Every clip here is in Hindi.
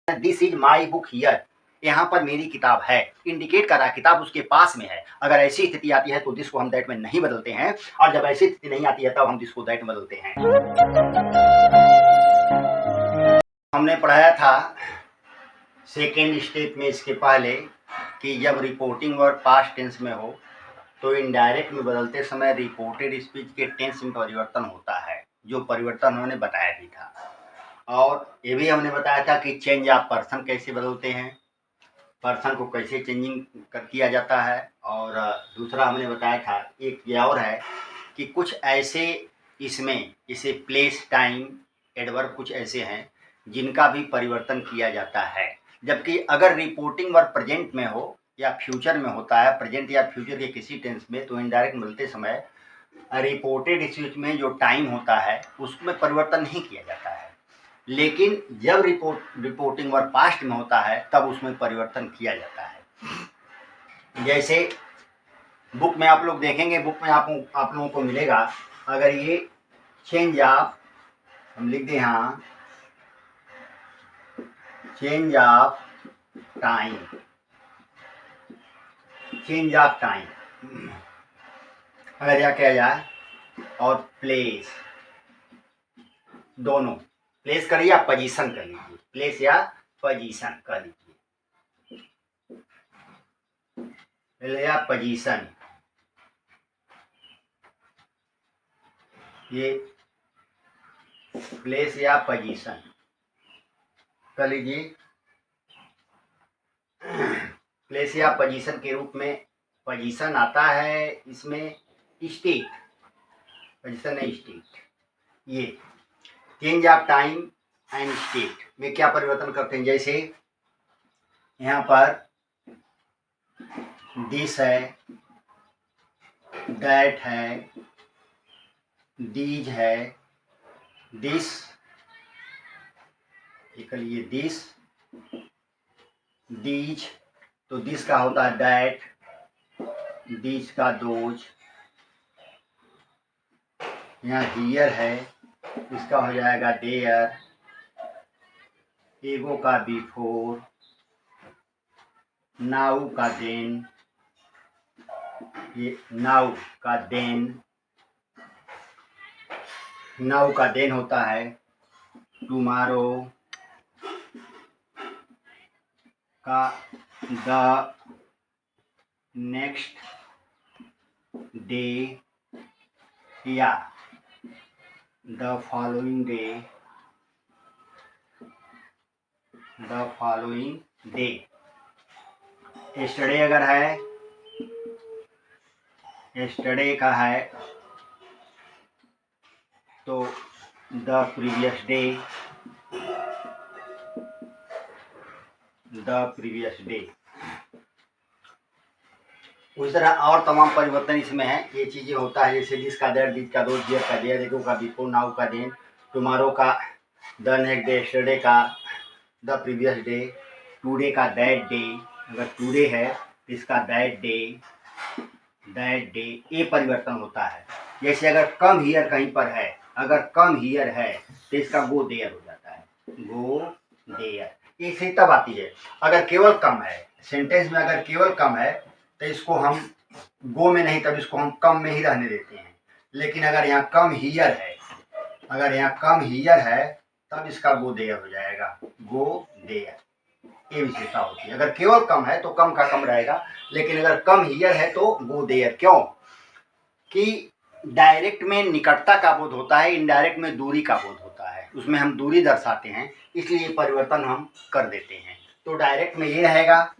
This is my book here, यहाँ पर मेरी किताब है, इंडिकेट कर रहा है किताब उसके पास में है। अगर ऐसी स्थिति आती है तो दिस को हम दैट में नहीं बदलते हैं, और जब ऐसी स्थिति नहीं आती है तब हम दिस को दैट में बदलते हैं। हमने पढ़ाया था सेकेंड स्टेप में इसके पहले कि जब रिपोर्टिंग वर्ब पास्ट टेंस में हो तो इनडायरेक्ट में बदलते समय रिपोर्टेड स्पीच के टेंस में परिवर्तन होता है, जो परिवर्तन उन्होंने बताया भी था। और ये भी हमने बताया था कि चेंज ऑफ पर्सन कैसे बदलते हैं, पर्सन को कैसे चेंजिंग किया जाता है। और दूसरा हमने बताया था एक ये और है कि कुछ ऐसे इसमें जैसे प्लेस, टाइम, एडवर्ब कुछ ऐसे हैं जिनका भी परिवर्तन किया जाता है। जबकि अगर रिपोर्टिंग वर्ब प्रेजेंट में हो या फ्यूचर में होता है, प्रेजेंट या फ्यूचर के किसी टेंस में, तो इनडायरेक्ट मिलते समय रिपोर्टेड स्पीच में जो टाइम होता है उसमें परिवर्तन नहीं किया जाता है। लेकिन जब रिपोर्टिंग वर्ब पास्ट में होता है तब उसमें परिवर्तन किया जाता है। जैसे बुक में आप लोग देखेंगे, बुक में आप लोगों को मिलेगा, अगर ये चेंज ऑफ हम लिख दें यहाँ change of time, change of time अगर यह किया जाए और प्लेस, दोनों प्लेस करिए या पोजीशन कर लीजिए, प्लेस या पोजीशन कर लीजिए, या पोजीशन, ये प्लेस या पोजीशन कर लीजिए। प्लेस या पोजीशन के रूप में पोजीशन आता है इसमें, स्टेट, पोजीशन है स्टेट। ये change of time and state में क्या परिवर्तन करते हैं, जैसे यहाँ पर दिस है, दैट है, दीज है, दिस, ये दिस, दीज, तो दिस का होता है दैट, दीज का दोज, यहाँ हियर है, इसका हो जाएगा देयर, एगो का बिफोर, नाउ का देन, ये नाउ का देन, नाउ का देन होता है टुमारो का द नेक्स्ट डे या the following day, the following day. Yesterday अगर है, यस्टरडे का है तो the previous day, the previous day. उस तरह और तमाम परिवर्तन इसमें है, ये चीज़ें होता है जैसे दिस का दैट, दिस का दो, दियर का देयर, एगो का बिफोर, नाउ का देन, टुमारो का द नेक्स्ट डे, यस्टरडे का द प्रीवियस डे, टुडे का दैट डे, अगर टुडे है इसका दैट डे, ये परिवर्तन होता है। जैसे अगर कम हियर कहीं पर है, अगर कम हियर है तो इसका गो देयर हो जाता है, गो देयर, ये स्थिति तब आती है अगर केवल कम है। सेंटेंस में अगर केवल कम है तो इसको हम गो में नहीं, तब इसको हम कम में ही रहने देते हैं। लेकिन अगर यहाँ कम हियर है, अगर यहाँ कम हियर है तब इसका गो देयर हो जाएगा, गो देयर, ये विशेषता होती है। अगर केवल कम है तो कम का कम रहेगा, लेकिन अगर कम हियर है तो गो देयर। क्यों कि डायरेक्ट में निकटता का बोध होता है, इनडायरेक्ट में दूरी का बोध होता है, उसमें हम दूरी दर्शाते हैं, इसलिए परिवर्तन हम कर देते हैं। तो डायरेक्ट में ये रहेगा,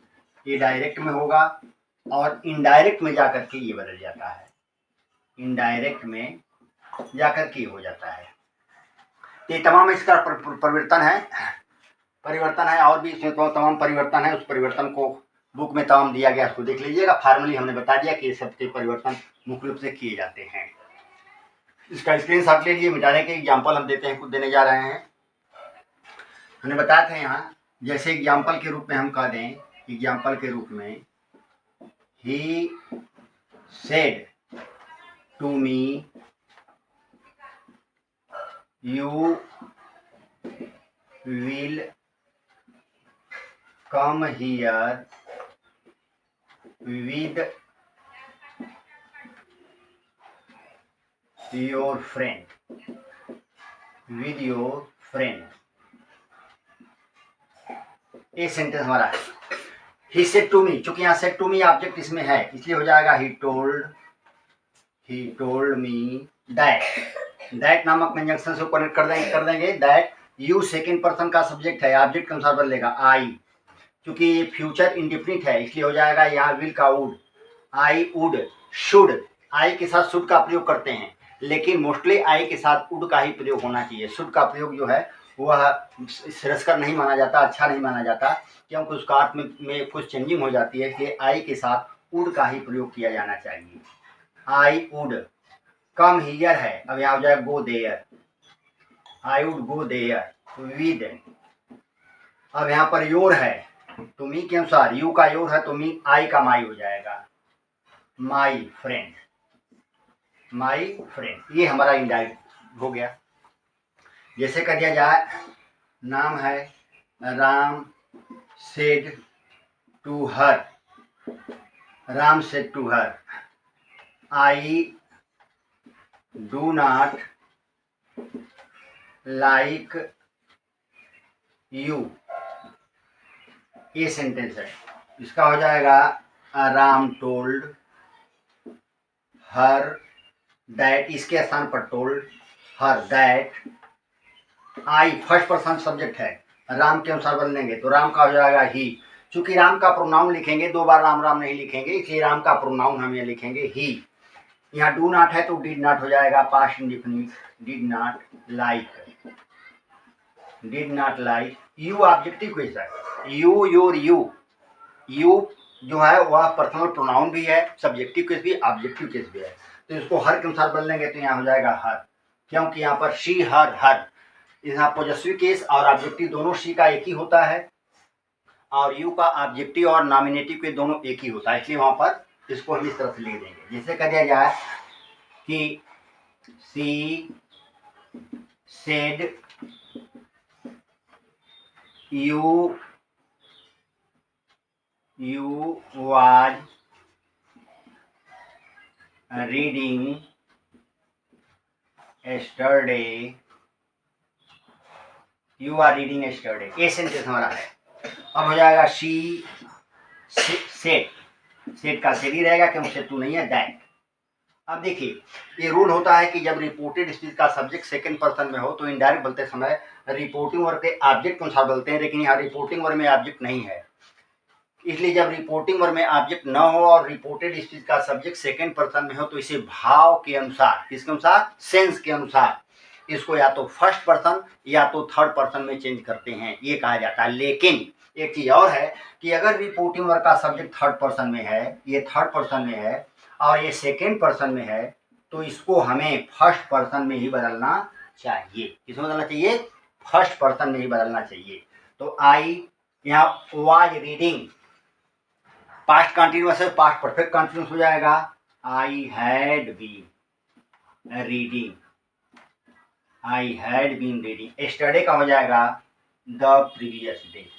ये डायरेक्ट में होगा, और इनडायरेक्ट में जाकर के ये बदल जाता है, इनडायरेक्ट में जाकर के हो जाता है। ये तमाम इसका परिवर्तन है, और भी इसमें तो तमाम परिवर्तन है। उस परिवर्तन को बुक में तमाम दिया गया, उसको देख लीजिएगा। फार्मली हमने बता दिया कि ये सबके परिवर्तन मुख्य रूप से किए जाते हैं। इसका स्क्रीनशॉट ले लीजिए, मिटाने के एग्जाम्पल हम देते हैं, कुछ देने जा रहे हैं। हमने बताया था यहाँ, जैसे एग्जाम्पल के रूप में हम कह दें, एग्जाम्पल के रूप में he said to me you will come here with your friend, with your friend. ये सेंटेंस हमारा है। ही सेड टू मी, चूंकि यहाँ सेड टू मी ऑब्जेक्ट इसमें है इसलिए हो जाएगा ही टोल्ड मी दैट नामक कंजंक्शन से कनेक्ट कर देंगे दैट। यू सेकेंड पर्सन का सब्जेक्ट है, ऑब्जेक्ट के अनुसार बदलेगा आई, क्योंकि ये फ्यूचर इंडिफिनिट है इसलिए हो जाएगा यहाँ विल का वुड, आई वुड, शुड, आई के साथ शुड का प्रयोग करते हैं लेकिन मोस्टली आई के साथ वुड का ही प्रयोग होना चाहिए। शुड का प्रयोग जो है वह श्रेयस्कर नहीं माना जाता, अच्छा नहीं माना जाता, क्योंकि उसका अर्थ में कुछ चेंजिंग हो जाती है, इसलिए आई के साथ वुड का ही प्रयोग किया जाना चाहिए। आई वुड कम हियर है, अब यहाँ हो जाएगा go there, I would go there with. अब यहाँ पर योर है तो मी के अनुसार, यू का योर है तो मी, आई का माई हो जाएगा माई फ्रेंड, माई फ्रेंड। ये हमारा इनडायरेक्ट हो गया। जैसे कर दिया जाए, नाम है Ram said to her, Ram said to her I do not like you. ये सेंटेंस है, इसका हो जाएगा राम टोल्ड हर दैट, इसके स्थान पर told her that. I first person subject है, राम के अनुसार बदलेंगे तो राम का हो जाएगा ही, चूंकि राम का प्रोनाउन लिखेंगे, दो बार राम राम नहीं लिखेंगे इसलिए राम का प्रोनाउन हम ये लिखेंगे ही। यहाँ डू नॉट है तो डिड नॉट हो जाएगा past indefinite, did not like you objective question, you your you जो है वह पर्सनल प्रोनाउन भी है, सब्जेक्टिव केस भी, ऑब्जेक्टिव केस भी है, तो इसको हर के अनुसार बदलेंगे तो यहाँ हो जाएगा हर, क्योंकि यहाँ पर शी हर यहाँ पोजेसिव केस और ऑब्जेक्टिव दोनों शी का एक ही होता है और यू का ऑब्जेक्टिव और नॉमिनेटिव के दोनों एक ही होता है, इसलिए वहाँ पर इसको हम इस तरह से लिख देंगे। जैसे कह दिया जाए कि she said you was reading yesterday, you are reading yesterday। ये सेंटेंस हमारा है। अब हो जाएगा शी सेट का सेड ही रहेगा क्योंकि सेड टू नहीं है दैट। अब देखिए ये रूल होता है कि जब रिपोर्टेड स्पीच का सब्जेक्ट सेकंड पर्सन में हो तो इनडायरेक्ट बोलते समय रिपोर्टिंग वर्ब के ऑब्जेक्ट के अनुसार बोलते हैं, लेकिन यहाँ रिपोर्टिंग वर्ब में ऑब्जेक्ट नहीं है, इसलिए जब रिपोर्टिंग वर्ब में ऑब्जेक्ट न हो और रिपोर्टेड स्पीच का सब्जेक्ट सेकंड पर्सन में हो तो इसे भाव के अनुसार, किसके अनुसार, सेंस के अनुसार इसको या तो फर्स्ट पर्सन या तो थर्ड पर्सन में चेंज करते हैं, ये कहा जाता है। लेकिन एक चीज और है कि अगर रिपोर्टिंग वर्ब का सब्जेक्ट थर्ड पर्सन में है, ये थर्ड पर्सन में है और ये सेकेंड पर्सन में है तो इसको हमें फर्स्ट पर्सन में ही बदलना चाहिए। किसमें बदलना चाहिए, फर्स्ट पर्सन में ही बदलना चाहिए। तो आई यहाँ वाज रीडिंग, पास्ट कंटिन्यूअस है, पास्ट परफेक्ट कंटिन्यूअस हो जाएगा I had been reading, I had been reading. Yesterday का हो जाएगा द प्रीवियस डे।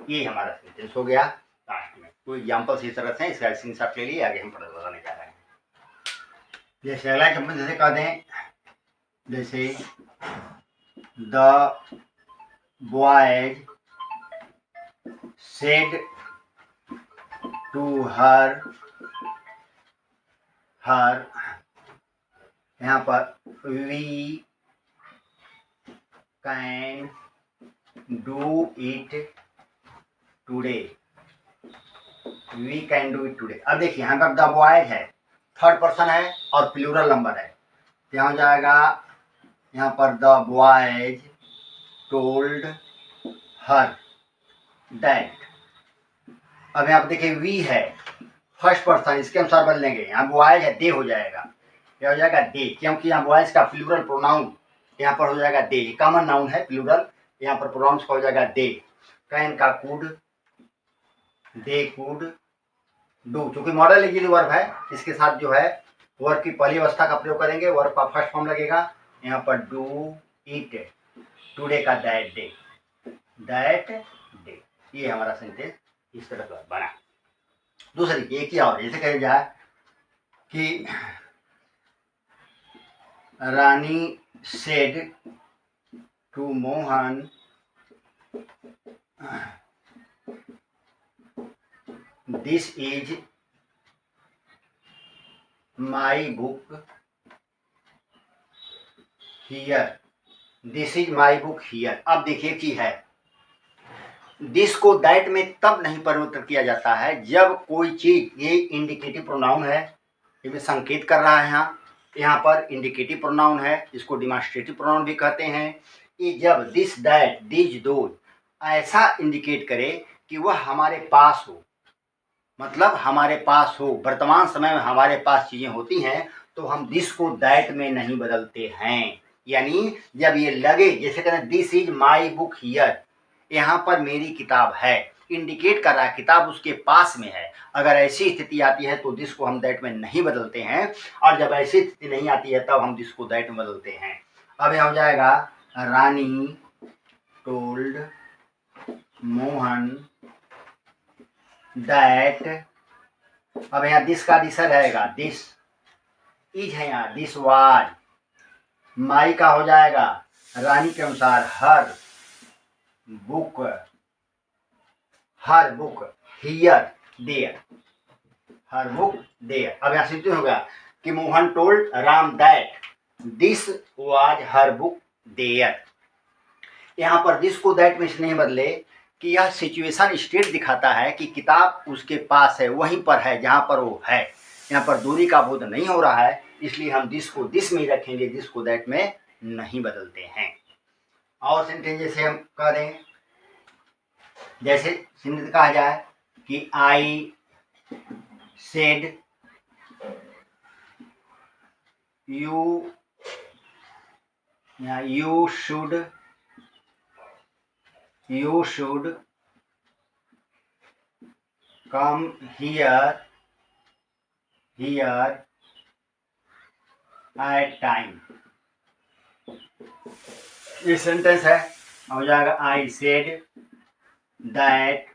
ये हमारा सेंटेंस हो गया। लास्ट में कोई एग्जाम्पल इस तरह से इसका स्क्रीनशॉट ले लिए, आगे हम बताने जा रहे हैं। जैसे अगला एग्जाम्पल जैसे कह दें, जैसे the boys said to her यहाँ पर we can do it today, we can do it today। अब देखिए यहाँ पर द बॉयज है, थर्ड पर्सन है और प्लूरल नंबर है, यहाँ हो जाएगा यहाँ पर the boys told her that. अब यहाँ पर देखिए वी है फर्स्ट पर्सन, इसके अनुसार बदलेंगे, यहाँ बॉयज है दे हो जाएगा, क्या हो जाएगा दे, क्योंकि यहाँ बॉयज का प्लूरल प्रोनाउन यहाँ पर हो जाएगा दे, कॉमन नाउन है प्लूरल, यहाँ पर प्रोनाउंस का हो जाएगा दे। कैन का कुड, दे कुड डू, चूंकि मॉडल एग्जिली वर्ब है इसके साथ जो है वर्ब की पहली अवस्था का प्रयोग करेंगे, वर्ब का फर्स्ट फॉर्म लगेगा, यहाँ पर डू इट टुडे का दैट डे, दैट डे। ये हमारा सेंटेंस इस तरह का बना। दूसरी एक ही और जैसे कह जाए कि Rani said to Mohan this is my book here, this is my book here. अब देखिए चीज है, दिस को दैट में तब नहीं परिवर्तन किया जाता है जब कोई चीज, ये इंडिकेटिव प्रोनाउन है, ये संकेत कर रहा है, यहाँ पर इंडिकेटिव प्रोनाउन है, इसको डिमॉन्स्ट्रेटिव प्रोनाउन भी कहते हैं। ये जब दिस दैट दिस दोज ऐसा इंडिकेट करे कि वह हमारे पास हो, मतलब हमारे पास हो, वर्तमान समय में हमारे पास चीजें होती हैं, तो हम दिस को दैट में नहीं बदलते हैं। यानी जब ये लगे, जैसे कहते हैं this is my book here, यहाँ पर मेरी किताब है, इंडिकेट कर रहा है किताब उसके पास में है। अगर ऐसी स्थिति आती है तो दिस को हम दैट में नहीं बदलते हैं, और जब ऐसी स्थिति नहीं आती है तब हम दिस को दैट में बदलते हैं। अब यह हो जाएगा रानी टोल्ड मोहन दैट, अब यहाँ दिस का दिस रहेगा, दिस इज है, यहाँ दिस वाज, माई का हो जाएगा रानी के अनुसार her book, her book here there, her book there. अब यहाँ सिंपल होगा कि Mohan told Ram that this was her book there. यहाँ पर दिस को दैट में से नहीं बदले कि यह सिचुएशन स्टेट दिखाता है कि किताब उसके पास है, वहीं पर है जहाँ पर वो है, यहाँ पर दूरी का बोध नहीं हो रहा है, इसलिए हम दिस को दिस में ही रखेंगे, दिस को दैट में नहीं बदलते हैं। और सेंटेंस जैसे हम कह दें, जैसे सेंटेंस कहा जाए कि I said you, you should come here at time. ये सेंटेंस है, हो जाएगा आई सेड दैट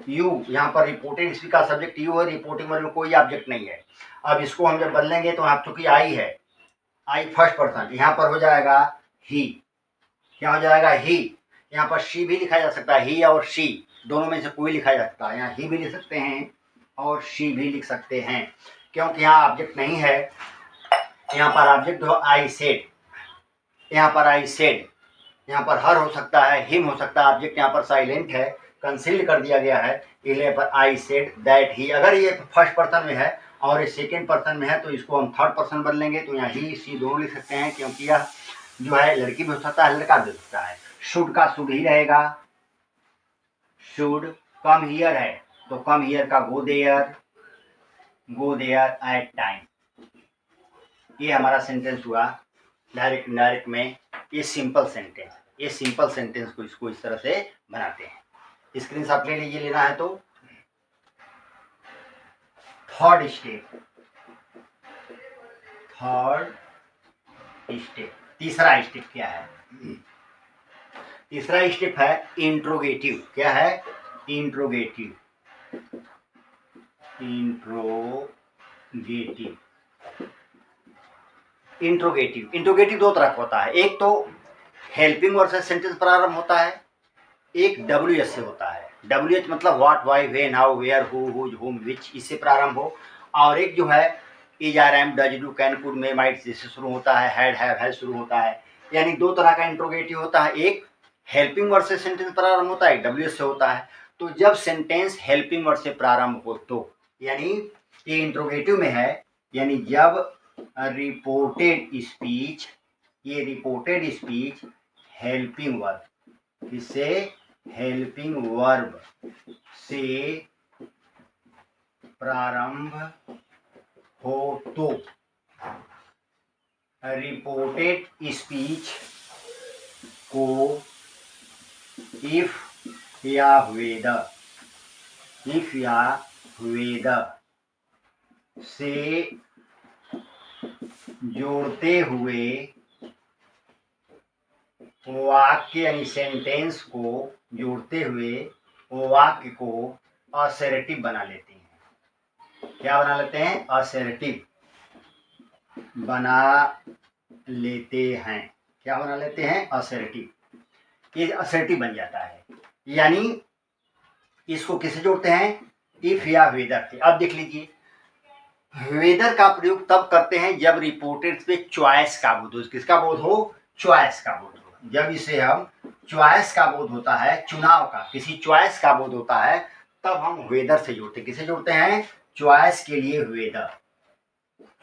यू, यहाँ पर रिपोर्टेड स्पीक का सब्जेक्ट यू है, रिपोर्टिंग वर्ब में कोई ऑब्जेक्ट नहीं है। अब इसको हम जब बदलेंगे तो यहाँ चूंकि आई है, आई फर्स्ट पर्सन, यहाँ पर हो जाएगा ही, क्या हो जाएगा ही। यहाँ पर शी भी लिखा जा सकता है, ही और शी दोनों में से कोई लिखा जा सकता है, यहाँ ही भी लिख सकते हैं और शी भी लिख सकते हैं, क्योंकि यहाँ ऑब्जेक्ट नहीं है। यहाँ पर ऑब्जेक्ट हो आई सेड, यहाँ पर आई सेड, यहाँ पर हर हो सकता है, हिम हो सकता है, ऑब्जेक्ट यहाँ पर साइलेंट है, कंसील्ड कर दिया गया है, इसलिए पर आई सेड दैट ही। अगर ये फर्स्ट पर्सन में है और ये सेकेंड पर्सन में है तो इसको हम थर्ड पर्सन बदलेंगे, तो यहाँ ही सी दोनों लिख सकते हैं, क्योंकि यह जो है लड़की भी हो सकता है, लड़का भी हो सकता है। शुड का शुड ही रहेगा, शुड कम हियर है तो कम हियर का गो देयर एट टाइम। ये हमारा सेंटेंस हुआ डायरेक्ट इनडायरेक्ट में। ये सिंपल सेंटेंस, ये सिंपल सेंटेंस को इसको इस तरह से बनाते हैं। स्क्रीनशॉट ले लीजिए, लेना है तो। थर्ड स्टेप, तीसरा स्टेप क्या है? तीसरा स्टेप है इंट्रोगेटिव। क्या है? इंट्रोगेटिव। इंट्रोगेटिव दो तरह का होता है, एक तो हेल्पिंग वर्ब से सेंटेंस प्रारंभ होता है, एक WH से होता है। WH मतलब what, why, when, how, where, who, whose, whom, which, इससे प्रारंभ हो। और एक जो है is, are, am, does, do, can, could, may, might, जिससे शुरू होता है, हैड, हैव, हैज शुरू होता है। यानी दो तरह का इंट्रोगेटिव होता है, एक हेल्पिंग वर्ब से सेंटेंस प्रारंभ होता है, एक WH से होता है। तो जब सेंटेंस हेल्पिंग वर्ब से प्रारंभ हो तो, यानी ये इंट्रोगेटिव में है, यानी जब रिपोर्टेड स्पीच, ये रिपोर्टेड स्पीच हेल्पिंग वर्ब, किससे? हेल्पिंग वर्ब से प्रारंभ हो तो रिपोर्टेड स्पीच को इफ या वेद से जोड़ते हुए वाक्य यानी सेंटेंस को जोड़ते हुए वाक्य को असर्टिव बना लेते हैं। क्या बना लेते हैं? असर्टिव बना लेते हैं। क्या बना लेते हैं? असर्टिव। ये असर्टिव बन जाता है। यानी इसको किसे जोड़ते हैं? इफ या वेदर से। अब देख लीजिए, वेदर का प्रयोग तब करते हैं जब रिपोर्टेड पे चॉइस का बोध हो। किसका बोध हो? चॉइस का बोध हो। जब इसे हम चॉइस का बोध होता है, चुनाव का, किसी चॉइस का बोध होता है, तब हम वेदर से जोड़ते हैं। किसे जोड़ते हैं? चॉइस के लिए वेदर।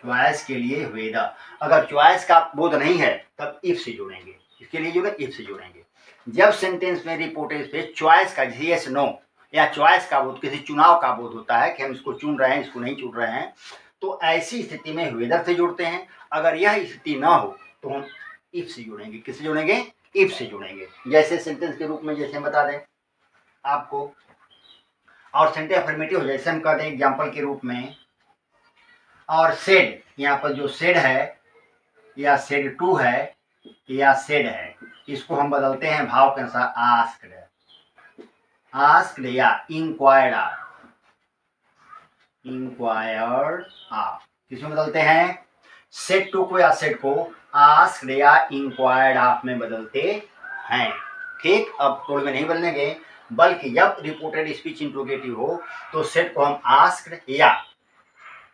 चॉइस के लिए वेदर। अगर चॉइस का बोध नहीं है तब इफ से जोड़ेंगे। इसके लिए जो है इफ से जोड़ेंगे। जब सेंटेंस में रिपोर्टेड पे चॉइस का, यस नो या चॉइस का बोध, किसी चुनाव का बोध होता है कि हम इसको चुन रहे हैं, इसको नहीं चुन रहे हैं, तो ऐसी स्थिति में वेदर से जोड़ते हैं। अगर यह स्थिति ना हो तो हम इफ से जोड़ेंगे। किससे जोड़ेंगे? इफ से जोड़ेंगे। जैसे सेंटेंस के रूप में जैसे हम बता दें आपको, और सेंटेंस अफर्मेटिव हो, जैसे हम कहते हैं एग्जाम्पल के रूप में, और सेड, यहाँ पर जो सेड है या सेड टू है या सेड है, इसको हम बदलते हैं भाव के अनुसार आस्क्ड, आस्क्ड या इंक्वायर्ड ऑफ, इंक्वायर्ड ऑफ। किसमें बदलते हैं? सेट टू को या सेट को आस्क्ड या इंक्वायर्ड ऑफ में बदलते हैं। ठीक, अब टोल में नहीं बदलेंगे, बल्कि जब रिपोर्टेड स्पीच इंट्रोगेटिव हो तो सेट को हम आस्क्ड या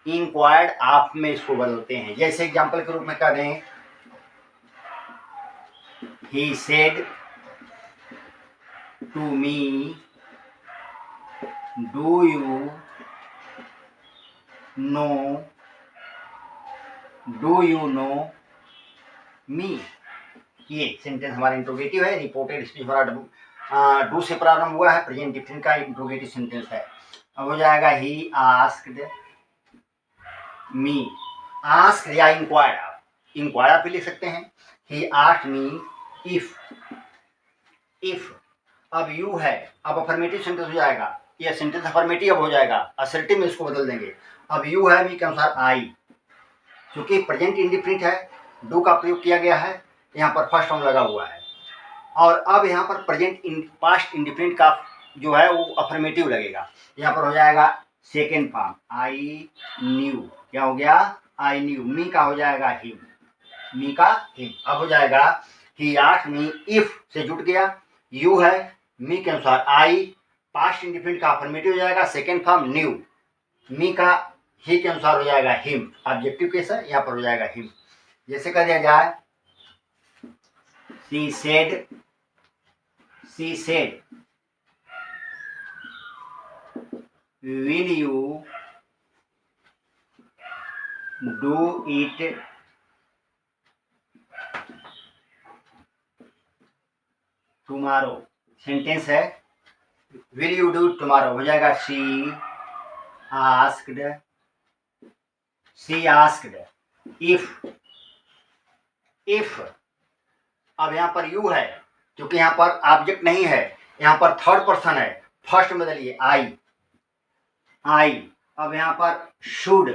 इंक्वायर्ड ऑफ में इसको बदलते हैं। जैसे एग्जांपल के रूप में कह दें, he said to me do you know, do you know me. ये सेंटेंस हमारा इंट्रोगेटिव है। रिपोर्टेड स्पीच हमारा डू से प्रारंभ हुआ है, प्रेजेंट डिफिनिट का इंट्रोगेटिव सेंटेंस है। अब हो जाएगा ही आस्क्ड मी, आस्क्ड या इंक्वायर्ड, आप इंक्वायर्ड भी लिख सकते हैं। He asked me if, if अब यू है, अब अफर्मेटिव सेंटेंस हो जाएगा, यह सेंटेंस अफर्मेटिव अब हो जाएगा, असर्टिव में इसको बदल देंगे। अब यू है, मी के अनुसार आई, क्योंकि प्रेजेंट इंडिफिनिट है, डू का प्रयोग किया गया है, यहाँ पर फर्स्ट फॉर्म लगा हुआ है, और अब यहाँ पर प्रेजेंट पास्ट इंडिफिनिट का जो है वो अफर्मेटिव लगेगा। यहाँ पर हो जाएगा सेकेंड फॉर्म, आई न्यू। क्या हो गया? I knew. मी का हो जाएगा हिम, मी का हिम। अब हो जाएगा ही आस्क्ड मी इफ से जुट गया, यू है, मी के अनुसार आई, पास्ट इंडिफिनिट का अफर्मेटिव हो जाएगा, सेकेंड फॉर्म न्यू, मी का ही के अनुसार हो जाएगा हिम, ऑब्जेक्टिव केस है, यहाँ पर हो जाएगा हिम। जैसे कह दिया जाए, she said will you do it tomorrow। Sentence है will you do it tomorrow, हो जाएगा she asked if। अब यहाँ पर यू है, क्योंकि यहाँ पर ऑब्जेक्ट नहीं है, यहाँ पर थर्ड पर्सन है, फर्स्ट में बदलिए आई, आई। अब यहाँ पर शुड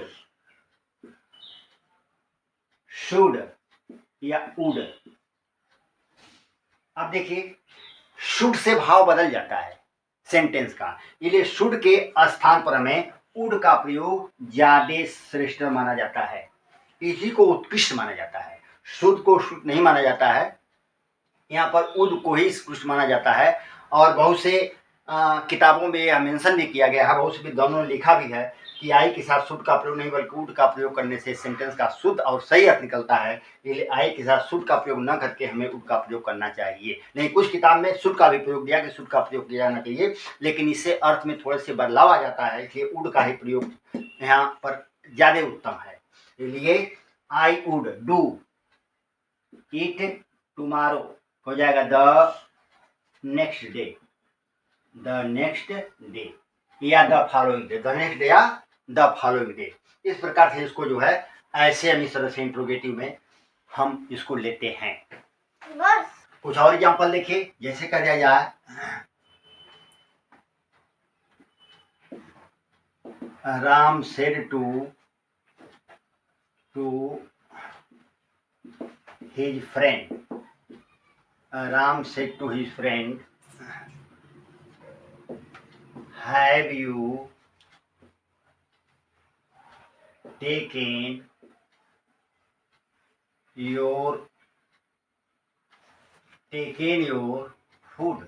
या वुड। अब देखिए, शुड से भाव बदल जाता है सेंटेंस का, इसलिए शुड के स्थान पर हमें वुड का प्रयोग ज्यादा श्रेष्ठ माना जाता है, इसी को उत्कृष्ट माना जाता है। शुड को शुड नहीं माना जाता है, यहाँ पर वुड को ही उत्कृष्ट माना जाता है। और बहुत से किताबों में यह मेंशन भी किया गया है, बहुत से विद्वानों ने लिखा भी है कि आई के साथ शुड का प्रयोग नहीं बल्कि वुड का प्रयोग करने से सेंटेंस का शुद्ध और सही अर्थ निकलता है, इसलिए आई के साथ शुड का प्रयोग न करके हमें वुड का प्रयोग करना चाहिए। नहीं, कुछ किताब में शुड का भी प्रयोग दिया कि शुड का प्रयोग किया जाना चाहिए, लेकिन इससे अर्थ में थोड़े से बदलाव आ जाता है, इसलिए वुड का ही प्रयोग यहाँ पर ज़्यादा उत्तम है। इसलिए I would do it tomorrow हो जाएगा the next day, the next day या the following day, the next day या द फॉलोइंग डे। इस प्रकार से इसको जो है ऐसे हम इस तरह से इंट्रोगेटिव में हम इसको लेते हैं। बस कुछ और एग्जाम्पल देखिए, जैसे कह दिया जाए, Ram said to his friend, Ram said to his friend, have you taken your food?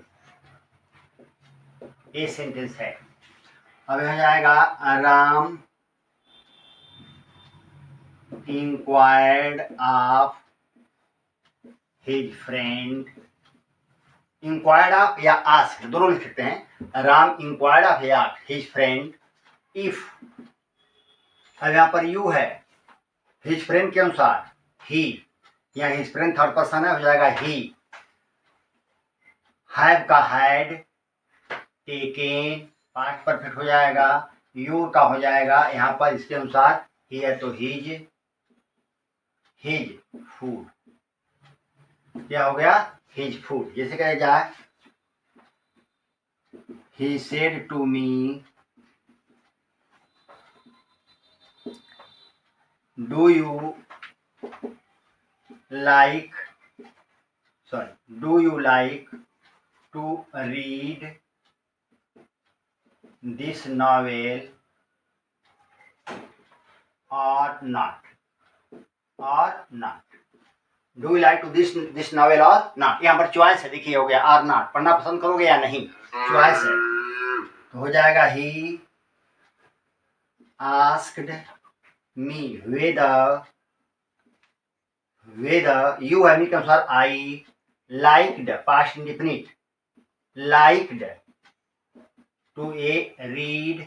ये सेंटेंस है। अब यहाँ जाएगा Ram inquired of his friend, inquired of या asked दोनों लिख सकते हैं। Ram inquired of his friend if, अब यहाँ पर यू है his friend के अनुसार he, यहाँ his friend थर्ड पर्सन है, हो जाएगा he। have का had, taken पास्ट परफेक्ट हो जाएगा, योर का हो जाएगा यहाँ पर इसके अनुसार ही है तो हिज फूड, क्या हो गया हिज फूड। जैसे कहा जाए he said to me do you like to read this novel or not? Do you like to this novel or not? यहाँ पर चॉइस है, देखिए हो गया or not, पढ़ना पसंद करोगे या नहीं, चॉइस है तो हो जाएगा he asked me whether you है मी के अनुसार I liked past indefinite liked to read,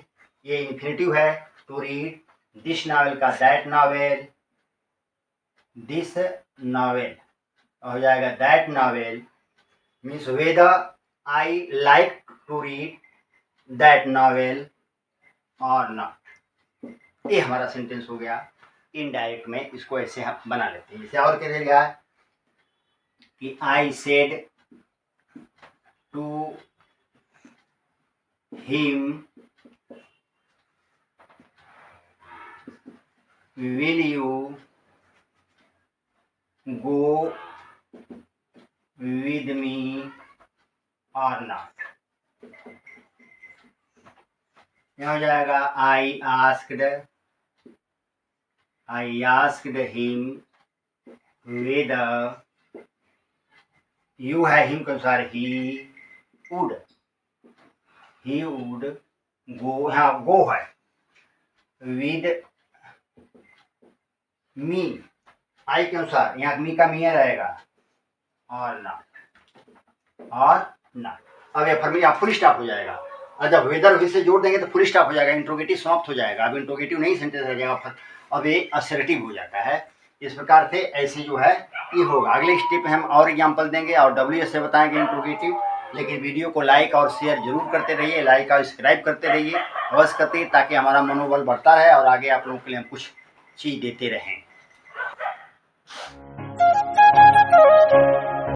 ये इन्फिनेटिव है टू रीड, दिस नावल का दैट नावल, दिस नावल हो जाएगा that novel means whether I like to read that novel or not. ये हमारा सेंटेंस हो गया। इनडायरेक्ट में इसको ऐसे हम बना लेते हैं। जैसे और कह दिया कि I said to him will you go with me or not? यहाँ हो जाएगा I asked him whether, you है him के अनुसार he would go, हाँ go है with me, आई के अनुसार यहाँ मी का मिया रहेगा और ना। अब ये फॉर्मूला फुल स्टॉप हो जाएगा और जब वेदर भी से जोड़ देंगे तो फुल स्टॉप हो जाएगा, इंट्रोगेटिव समाप्त हो जाएगा। अब इंट्रोगेटिव नहीं सेंटेंस रह जाएगा, अब ये असर्टिव हो जाता है। इस प्रकार से ऐसे जो है ये होगा। अगले स्टेप में हम और एग्जाम्पल देंगे और WS से बताएंगे इंट्रोगेटिव। लेकिन वीडियो को लाइक और शेयर जरूर करते रहिए, लाइक और सब्सक्राइब करते रहिए, अवश्य करते रहिए ताकि हमारा मनोबल बढ़ता रहे और आगे आप लोगों के लिए हम कुछ चीज़ देते रहें।